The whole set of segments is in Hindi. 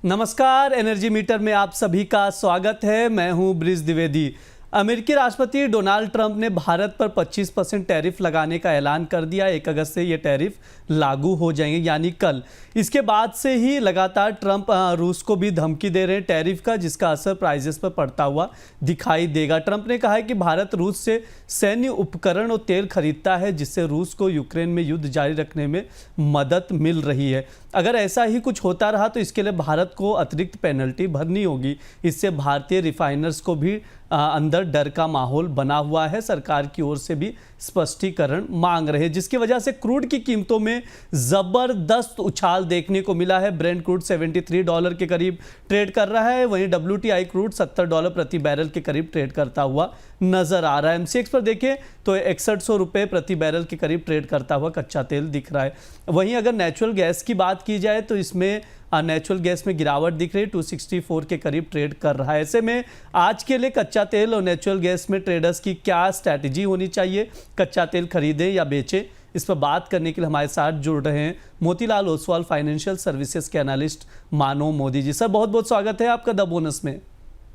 नमस्कार, एनर्जी मीटर में आप सभी का स्वागत है। मैं हूं ब्रिज द्विवेदी। अमेरिकी राष्ट्रपति डोनाल्ड ट्रंप ने भारत पर 25% टैरिफ लगाने का ऐलान कर दिया। 1 अगस्त से ये टैरिफ लागू हो जाएंगे, यानी कल। इसके बाद से ही लगातार ट्रंप रूस को भी धमकी दे रहे हैं टैरिफ का, जिसका असर प्राइसेस पर पड़ता हुआ दिखाई देगा। ट्रंप ने कहा है कि भारत रूस से सैन्य उपकरण और तेल खरीदता है, जिससे रूस को यूक्रेन में युद्ध जारी रखने में मदद मिल रही है। अगर ऐसा ही कुछ होता रहा तो इसके लिए भारत को अतिरिक्त पेनल्टी भरनी होगी। इससे भारतीय रिफाइनर्स को भी अंदर डर का माहौल बना हुआ है। सरकार की ओर से भी स्पष्टीकरण मांग रहे हैं, जिसकी वजह से क्रूड की कीमतों में जबरदस्त उछाल देखने को मिला है। ब्रेंट क्रूड $73 के करीब ट्रेड कर रहा है, वहीं WTI क्रूड $70 प्रति बैरल के करीब ट्रेड करता हुआ नजर आ रहा है। MCX पर देखें तो 6100 रुपये प्रति बैरल के करीब ट्रेड करता हुआ कच्चा तेल दिख रहा है। वहीं अगर नेचुरल गैस की बात की जाए तो इसमें नेचुरल गैस में गिरावट दिख रही है, 264 के करीब ट्रेड कर रहा है। ऐसे में आज के लिए कच्चा तेल और नेचुरल गैस में ट्रेडर्स की क्या स्ट्रैटेजी होनी चाहिए, कच्चा तेल खरीदें या बेचें, इस पर बात करने के लिए हमारे साथ जुड़ रहे हैं मोतीलाल ओसवाल फाइनेंशियल सर्विसेज के एनालिस्ट मानव मोदी जी। सर, बहुत बहुत स्वागत है आपका द बोनस में।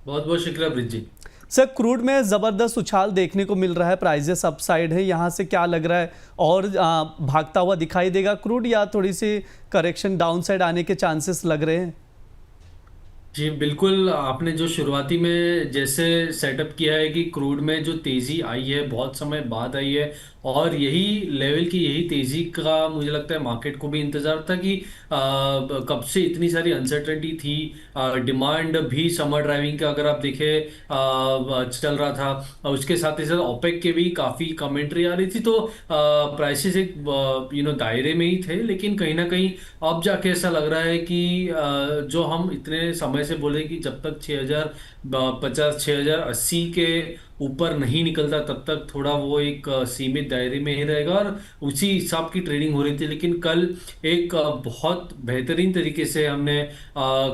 बहुत बहुत शुक्रिया ब्रिज जी। सर, क्रूड में ज़बरदस्त उछाल देखने को मिल रहा है, प्राइजेस अपसाइड है, यहाँ से क्या लग रहा है और भागता हुआ दिखाई देगा क्रूड, या थोड़ी सी करेक्शन डाउनसाइड आने के चांसेस लग रहे हैं? जी बिल्कुल, आपने जो शुरुआती में जैसे सेटअप किया है कि क्रूड में जो तेज़ी आई है बहुत समय बाद आई है, और यही लेवल की यही तेज़ी का मुझे लगता है मार्केट को भी इंतज़ार था कि कब से इतनी सारी अनसर्टेनिटी थी। डिमांड भी समर ड्राइविंग का अगर आप देखें चल रहा था, उसके साथ ही साथ ओपेक के भी काफ़ी कमेंट्री आ रही थी, तो प्राइसेस एक दायरे में ही थे। लेकिन कहीं ना कहीं अब जाके ऐसा लग रहा है कि जो हम इतने समय से बोले कि जब तक 6050 6080 के ऊपर नहीं निकलता तब तक थोड़ा वो एक सीमित दायरे में ही रहेगा, और उसी हिसाब की ट्रेडिंग हो रही थी। लेकिन कल एक बहुत बेहतरीन तरीके से हमने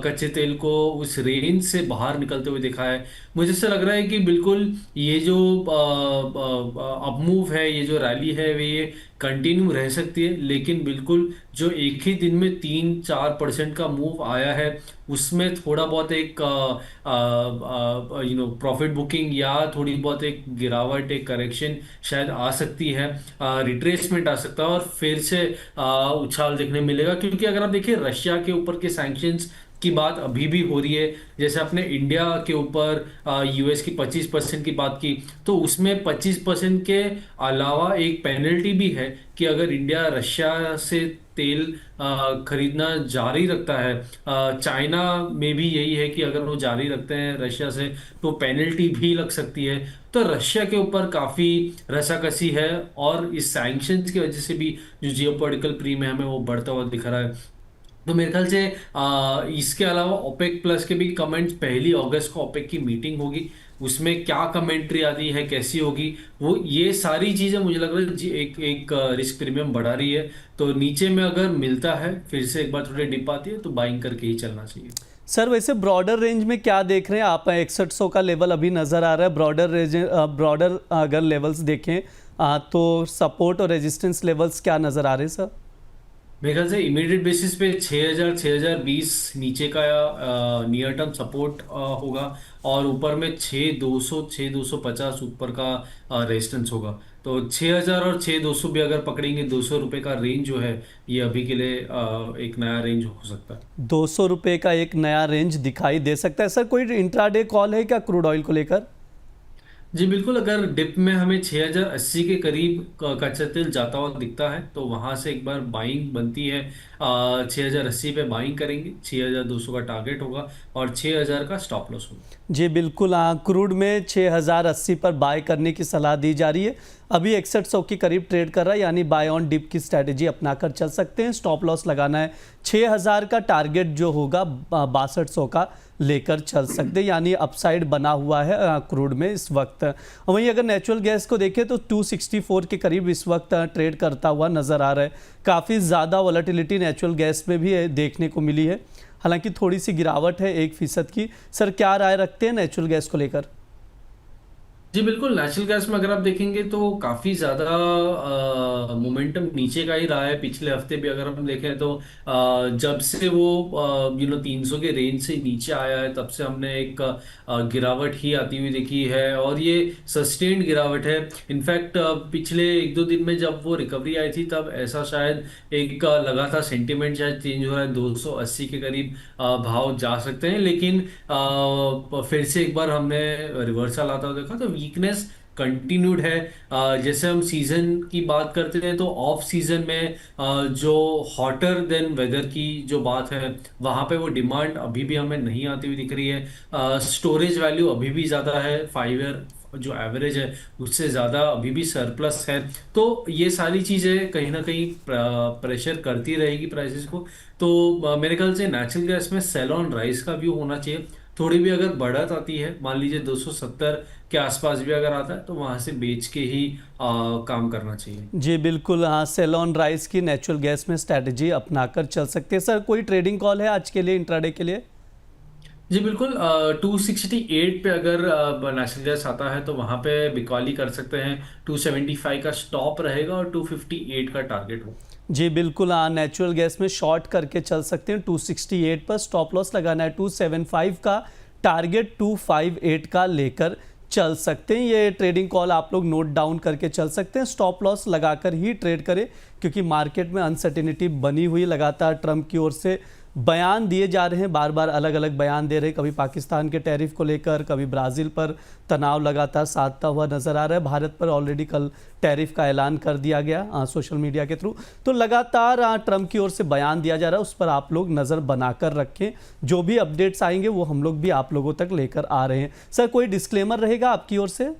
कच्चे तेल को उस रेंज से बाहर निकलते हुए देखा है। मुझे ऐसा लग रहा है कि बिल्कुल ये जो अप मूव है, ये जो रैली है, वे ये कंटिन्यू रह सकती है। लेकिन बिल्कुल जो एक ही दिन में 3-4% का मूव आया है, उसमें थोड़ा बहुत एक प्रॉफिट बुकिंग या थोड़ी बहुत एक गिरावट, एक करेक्शन शायद आ सकती है, रिट्रेसमेंट आ सकता है, और फिर से उछाल देखने मिलेगा। क्योंकि अगर आप देखिए रशिया के ऊपर के सैंक्शंस की बात अभी भी हो रही है, जैसे आपने इंडिया के ऊपर US की 25% की बात की, तो उसमें 25% के अलावा एक पेनल्टी भी है कि अगर इंडिया रशिया से तेल खरीदना जारी रखता है, चाइना में भी यही है कि अगर वो जारी रखते हैं रशिया से तो पेनल्टी भी लग सकती है। तो रशिया के ऊपर काफ़ी रसाकसी है, और इस सैंक्शंस की वजह से भी जो जियोपॉलिटिकल प्रीमियम है वो बढ़ता हुआ दिख रहा है। तो मेरे ख्याल से इसके अलावा ओपेक प्लस के भी कमेंट्स, 1 अगस्त को ओपेक की मीटिंग होगी, उसमें क्या कमेंट्री आती है, कैसी होगी वो, ये सारी चीज़ें मुझे लग रहा है जी एक एक रिस्क प्रीमियम बढ़ा रही है। तो नीचे में अगर मिलता है फिर से एक बार थोड़ी डिप आती है तो बाइंग करके ही चलना चाहिए। सर, वैसे ब्रॉडर रेंज में क्या देख रहे हैं आप? 6100 का लेवल अभी नज़र आ रहा है। ब्रॉडर अगर लेवल्स देखें तो सपोर्ट और रेजिस्टेंस लेवल्स क्या नज़र आ रहे हैं सर? मेरे ख्याल से इमीडिएट बेसिस पे 6000 6020 नीचे का नियर टर्म सपोर्ट होगा, और ऊपर में 6200 6250 ऊपर का रेजिस्टेंस होगा। तो 6000 और 6200 भी अगर पकड़ेंगे, 200 रुपये का रेंज जो है ये अभी के लिए एक नया रेंज हो सकता है। 200 रुपये का एक नया रेंज दिखाई दे सकता है। सर, कोई इंट्राडे कॉल है क्या क्रूड ऑयल को लेकर? जी बिल्कुल, अगर डिप में हमें 6080 के करीब कच्चा तेल जाता हुआ दिखता है तो वहां से एक बार बाइंग बनती है। 6080 पे बाइंग करेंगे, 6200 का टारगेट होगा और 6000 का स्टॉप लॉस होगा। जी बिल्कुल, क्रूड में 6080 पर बाय करने की सलाह दी जा रही है। अभी 6100 के करीब ट्रेड कर रहा है, यानी बाय ऑन डिप की स्ट्रैटेजी अपनाकर चल सकते हैं। स्टॉप लॉस लगाना है 6000 का, टारगेट जो होगा 6200 का लेकर चल सकते हैं, यानी अपसाइड बना हुआ है क्रूड में इस वक्त। वहीं अगर नेचुरल गैस को देखें तो 264 के करीब इस वक्त ट्रेड करता हुआ नज़र आ रहा है। काफ़ी ज़्यादा वॉलेटिलिटी नेचुरल गैस में भी देखने को मिली है, हालांकि थोड़ी सी गिरावट है 1% की। सर, क्या राय रखते हैं नेचुरल गैस को लेकर? जी बिल्कुल, नेचुरल गैस में अगर आप देखेंगे तो काफ़ी ज़्यादा मोमेंटम नीचे का ही रहा है। पिछले हफ्ते भी अगर हम देखें तो जब से वो 300 के रेंज से नीचे आया है, तब से हमने एक गिरावट ही आती हुई देखी है, और ये सस्टेन्ड गिरावट है। इनफैक्ट पिछले एक दो दिन में जब वो रिकवरी आई थी, तब ऐसा शायद एक लगा था, सेंटिमेंट शायद चेंज हो रहा है, 280 के करीब भाव जा सकते हैं, लेकिन फिर से एक बार हमने रिवर्सल आता हुआ देखा, तो वीकनेस कंटिन्यूड है। जैसे हम सीजन की बात करते हैं तो ऑफ सीजन में जो हॉटर देन वेदर की जो बात है, वहां पे वो डिमांड अभी भी हमें नहीं आती हुई दिख रही है। स्टोरेज वैल्यू अभी भी ज़्यादा है, 5 ईयर जो एवरेज है उससे ज़्यादा अभी भी सरप्लस है। तो ये सारी चीज़ें कहीं ना कहीं प्रेशर करती रहेगी प्राइसेस को। तो मेरे ख्याल से नेचुरल गैस में सेल ऑन राइज का व्यू होना चाहिए। थोड़ी भी अगर बढ़त आती है, मान लीजिए 270 के आसपास भी अगर आता है, तो वहां से बेच के ही काम करना चाहिए। जी बिल्कुल, हाँ, सेल ऑन राइस की नेचुरल गैस में स्ट्रैटेजी अपनाकर चल सकते हैं। सर कोई ट्रेडिंग कॉल है आज के लिए, इंट्राडे के लिए? जी बिल्कुल, 268 पे अगर नेशनल गैस आता है तो वहां पे बिकॉली कर सकते हैं। 275 का स्टॉप रहेगा और 258 का टारगेट हो। जी बिल्कुल, हाँ, नेचुरल गैस में शॉर्ट करके चल सकते हैं। 268 पर स्टॉप लॉस लगाना है, 275 का टारगेट 258 का लेकर चल सकते हैं। ये ट्रेडिंग कॉल आप लोग नोट डाउन करके चल सकते हैं। स्टॉप लॉस लगाकर ही ट्रेड करें, क्योंकि मार्केट में अनसर्टेनिटी बनी हुई, लगातार ट्रंप की ओर से बयान दिए जा रहे हैं, बार बार अलग अलग बयान दे रहे हैं। कभी पाकिस्तान के टैरिफ को लेकर, कभी ब्राज़ील पर तनाव लगातार साधता हुआ नजर आ रहा है। भारत पर ऑलरेडी कल टैरिफ का ऐलान कर दिया गया सोशल मीडिया के थ्रू। तो लगातार ट्रंप की ओर से बयान दिया जा रहा है, उस पर आप लोग नज़र बनाकर रखें। जो भी अपडेट्स आएंगे वो हम लोग भी आप लोगों तक लेकर आ रहे हैं। सर कोई डिस्क्लेमर रहेगा आपकी ओर से?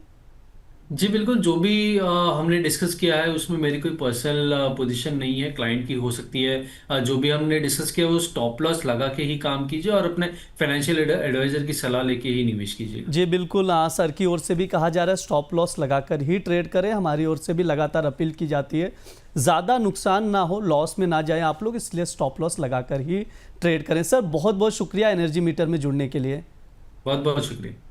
जी बिल्कुल, जो भी हमने डिस्कस किया है उसमें मेरी कोई पर्सनल पोजीशन नहीं है, क्लाइंट की हो सकती है। जो भी हमने डिस्कस किया वो स्टॉप लॉस लगा के ही काम कीजिए, और अपने फाइनेंशियल एडवाइजर की सलाह लेके ही निवेश कीजिएगा। जी बिल्कुल, हाँ, सर की ओर से भी कहा जा रहा है स्टॉप लॉस लगाकर ही ट्रेड करें। हमारी ओर से भी लगातार अपील की जाती है, ज़्यादा नुकसान ना हो, लॉस में ना जाए आप लोग, इसलिए स्टॉप लॉस लगाकर ही ट्रेड करें। सर बहुत बहुत शुक्रिया एनर्जी मीटर में जुड़ने के लिए। बहुत बहुत शुक्रिया।